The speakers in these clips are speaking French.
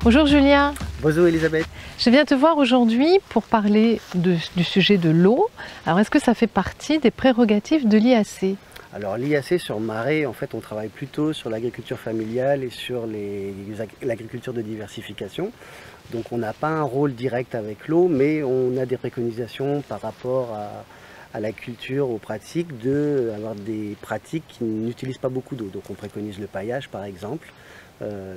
Bonjour Julien. Bonjour Elisabeth. Je viens te voir aujourd'hui pour parler du sujet de l'eau. Alors est-ce que ça fait partie des prérogatives de l'IAC? Alors l'IAC sur Marais, en fait on travaille plutôt sur l'agriculture familiale et sur l'agriculture de diversification. Donc on n'a pas un rôle direct avec l'eau, mais on a des préconisations par rapport à la culture, aux pratiques, d'avoir des pratiques qui n'utilisent pas beaucoup d'eau. Donc on préconise le paillage par exemple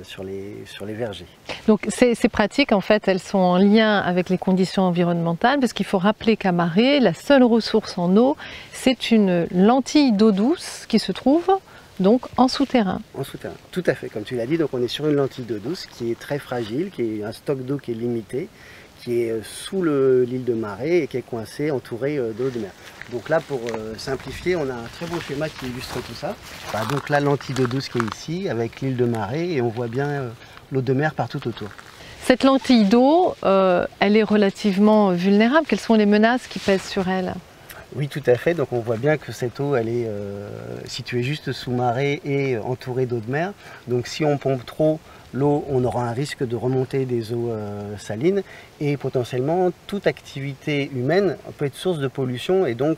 sur les vergers. Donc ces pratiques en fait elles sont en lien avec les conditions environnementales parce qu'il faut rappeler qu'à Marais, la seule ressource en eau c'est une lentille d'eau douce qui se trouve donc en souterrain. En souterrain, tout à fait, comme tu l'as dit, donc on est sur une lentille d'eau douce qui est très fragile, qui est un stock d'eau qui est limité, qui est sous l'île de Marais et qui est coincé, entouré d'eau de mer. Donc là, pour simplifier, on a un très beau schéma qui illustre tout ça. Enfin, donc la lentille d'eau douce qui est ici, avec l'île de Marais, et on voit bien l'eau de mer partout autour. Cette lentille d'eau, elle est relativement vulnérable. Quelles sont les menaces qui pèsent sur elle ? Oui, tout à fait. Donc on voit bien que cette eau, elle est située juste sous Marais et entourée d'eau de mer. Donc si on pompe trop l'eau, on aura un risque de remontée des eaux salines et potentiellement toute activité humaine peut être source de pollution et donc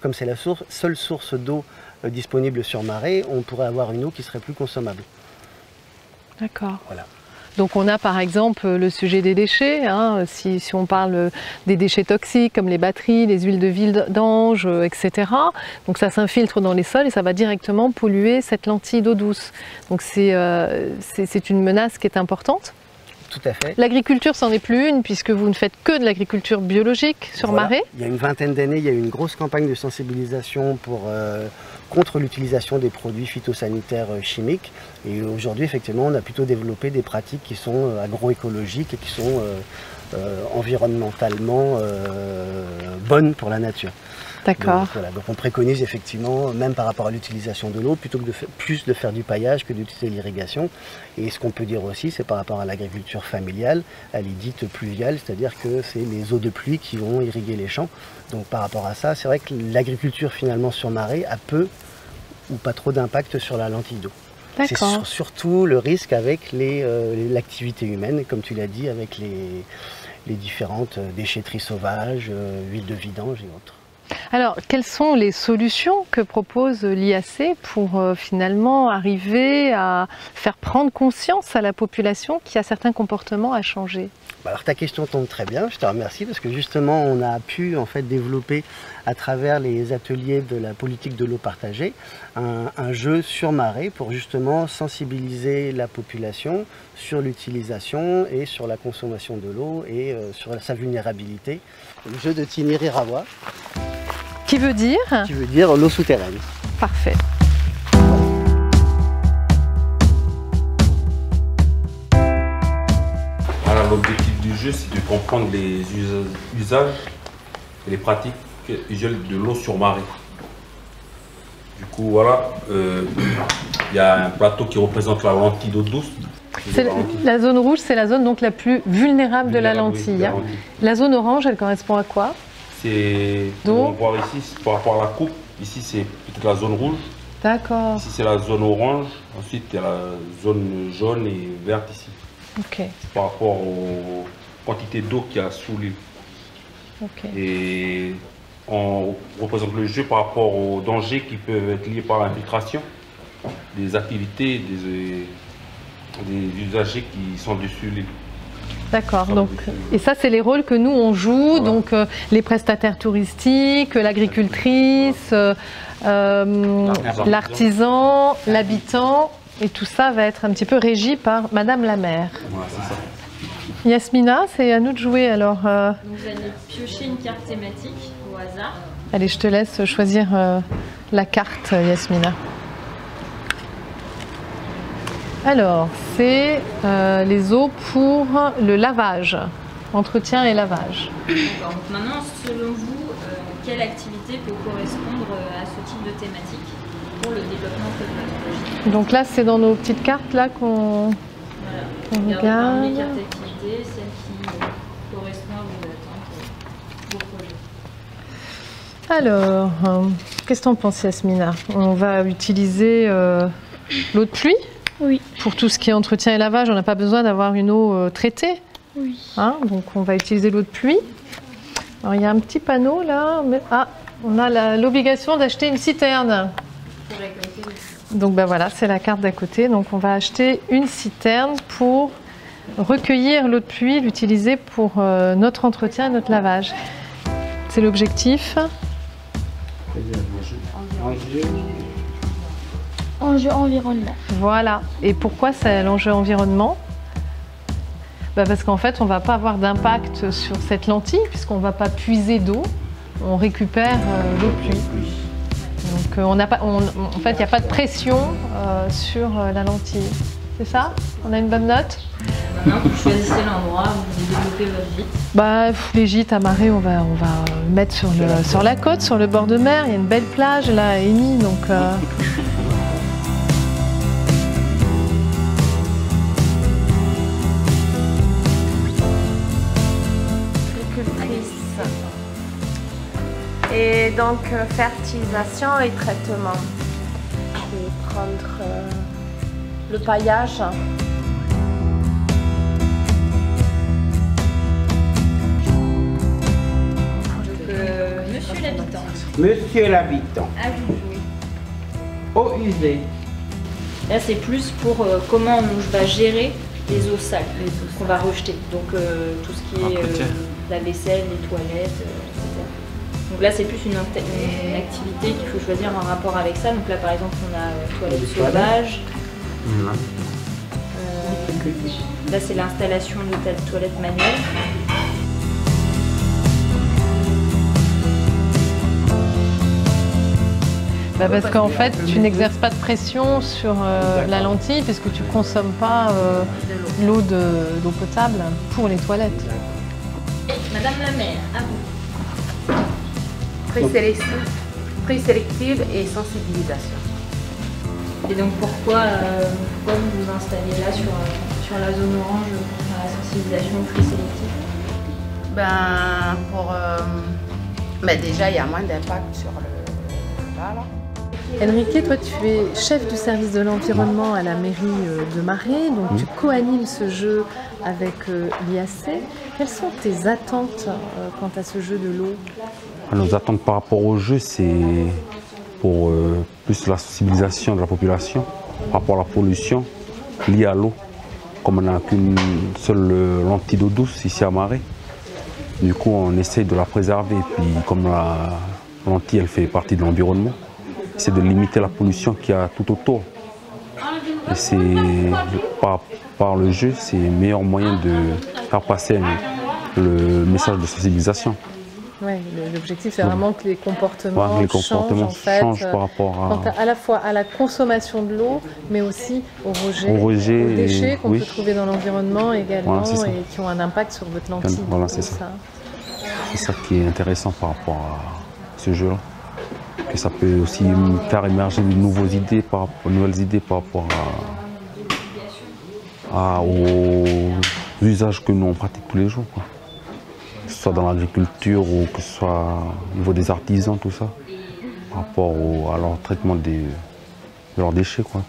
comme c'est la seule source d'eau disponible sur Marais, on pourrait avoir une eau qui serait plus consommable. D'accord. Voilà. Donc on a par exemple le sujet des déchets, hein, si on parle des déchets toxiques comme les batteries, les huiles de vidange, etc. Donc ça s'infiltre dans les sols et ça va directement polluer cette lentille d'eau douce. Donc c'est une menace qui est importante. Tout à fait. L'agriculture, c'en est plus une, puisque vous ne faites que de l'agriculture biologique sur Marais. Il y a une vingtaine d'années, il y a eu une grosse campagne de sensibilisation contre l'utilisation des produits phytosanitaires chimiques. Et aujourd'hui, effectivement, on a plutôt développé des pratiques qui sont agroécologiques et qui sont environnementalement bonnes pour la nature. D'accord. Donc on préconise effectivement, même par rapport à l'utilisation de l'eau, plutôt que de faire du paillage que d'utiliser l'irrigation. Et ce qu'on peut dire aussi, c'est par rapport à l'agriculture familiale, elle est dite pluviale, c'est-à-dire que c'est les eaux de pluie qui vont irriguer les champs. Donc par rapport à ça, c'est vrai que l'agriculture finalement sur Marais a peu ou pas trop d'impact sur la lentille d'eau. C'est surtout le risque avec l'activité humaine, comme tu l'as dit, avec les différentes déchetteries sauvages, huiles de vidange et autres. Alors, quelles sont les solutions que propose l'IAC pour finalement arriver à faire prendre conscience à la population qu'il y a certains comportements à changer? Alors ta question tombe très bien, je te remercie parce que justement on a pu en fait développer à travers les ateliers de la politique de l'eau partagée un jeu sur Marais pour justement sensibiliser la population sur l'utilisation et sur la consommation de l'eau et sur sa vulnérabilité. Le jeu de Tiniri-Rawa. Qui veut dire? Qui veut dire l'eau souterraine. Parfait. Alors l'objectif du jeu, c'est de comprendre les usages et les pratiques usuelles de l'eau sur Marais. Du coup, voilà, il y a un plateau qui représente la lentille d'eau douce. La zone rouge, c'est la zone donc la plus vulnérable de la lentille. Oui, la zone orange, elle correspond à quoi? On voit ici, par rapport à la coupe, ici c'est peut-être la zone rouge. D'accord. Ici c'est la zone orange, ensuite il y a la zone jaune et verte ici. Ok. Par rapport aux quantités d'eau qu'il y a sous l'île. Okay. Et on représente le jeu par rapport aux dangers qui peuvent être liés par l'infiltration des activités, des usagers qui sont dessus l'île. D'accord, donc, et ça c'est les rôles que nous on joue, voilà. Donc les prestataires touristiques, l'agricultrice, l'artisan, l'habitant, et tout ça va être un petit peu régi par Madame la maire. Voilà, c'est ça. Yasmina, c'est à nous de jouer alors. Vous allez piocher une carte thématique au hasard. Allez, je te laisse choisir la carte, Yasmina. Alors, c'est les eaux pour le lavage, entretien et lavage. D'accord. Donc maintenant, selon vous, quelle activité peut correspondre à ce type de thématique pour le développement technologique? Donc là, c'est dans nos petites cartes là qu'on regarde. Les cartes d'activité, celles qui correspondent à vos attentes, vos projets. Alors, qu'est-ce que tu en penses, Yasmina? On va utiliser l'eau de pluie Oui. Pour tout ce qui est entretien et lavage, on n'a pas besoin d'avoir une eau traitée. Oui. Hein, donc on va utiliser l'eau de pluie. Alors il y a un petit panneau là, mais on a l'obligation d'acheter une citerne. Donc ben voilà, c'est la carte d'à côté. Donc on va acheter une citerne pour recueillir l'eau de pluie, l'utiliser pour notre entretien et notre lavage. C'est l'objectif. Enjeu environnement. Voilà. Et pourquoi c'est l'enjeu environnement? Parce qu'en fait, on ne va pas avoir d'impact sur cette lentille, puisqu'on ne va pas puiser d'eau, on récupère l'eau de pluie. Donc en fait, il n'y a pas de pression sur la lentille. C'est ça? On a une bonne note? Maintenant, vous choisissez l'endroit où vous développez votre gîte. Les gîtes à marée, on va mettre sur la côte, sur le bord de mer. Il y a une belle plage là à Émy, donc... Et donc, fertilisation et traitement. Et prendre le paillage. Monsieur l'habitant. Monsieur l'habitant. À vous de jouer. Eau usée. Là, c'est plus pour comment on va gérer les eaux sales qu'on va rejeter. Donc, tout ce qui est la vaisselle, les toilettes, etc. Donc là, c'est plus une activité qu'il faut choisir en rapport avec ça. Donc là, par exemple, on a toilettes sauvages. Là, c'est l'installation de toilettes manuelles. Parce qu'en fait, tu n'exerces pas de pression sur la lentille puisque tu ne consommes pas l'eau potable pour les toilettes. Madame la maire, à vous. Présélective et sensibilisation. Et donc pourquoi vous vous installez là sur la zone orange pour faire la sensibilisation au tri sélectif? Déjà, il y a moins d'impact sur le là. Enrique, toi tu es chef du service de l'environnement à la mairie de Marais, donc tu co-animes ce jeu avec l'IAC. Quelles sont tes attentes quant à ce jeu de l'eau? Nos attentes par rapport au jeu, c'est pour plus la sensibilisation de la population par rapport à la pollution liée à l'eau. Comme on n'a qu'une seule lentille d'eau douce ici à Marais, du coup on essaye de la préserver. Et puis comme la lentille elle fait partie de l'environnement, c'est de limiter la pollution qu'il y a tout autour. Et c'est par le jeu, c'est le meilleur moyen de faire passer le message de sensibilisation. Ouais, l'objectif c'est vraiment que les comportements, changent par rapport à la fois à la consommation de l'eau, mais aussi au rejet, aux déchets qu'on peut trouver dans l'environnement également et qui ont un impact sur votre lentille. Voilà, c'est ça. C'est ça qui est intéressant par rapport à ce jeu-là. Et ça peut aussi faire émerger de nouvelles idées par rapport aux usages que nous on pratique tous les jours, quoi. Que ce soit dans l'agriculture ou que ce soit au niveau des artisans, tout ça, par rapport à leur traitement de leurs déchets, quoi.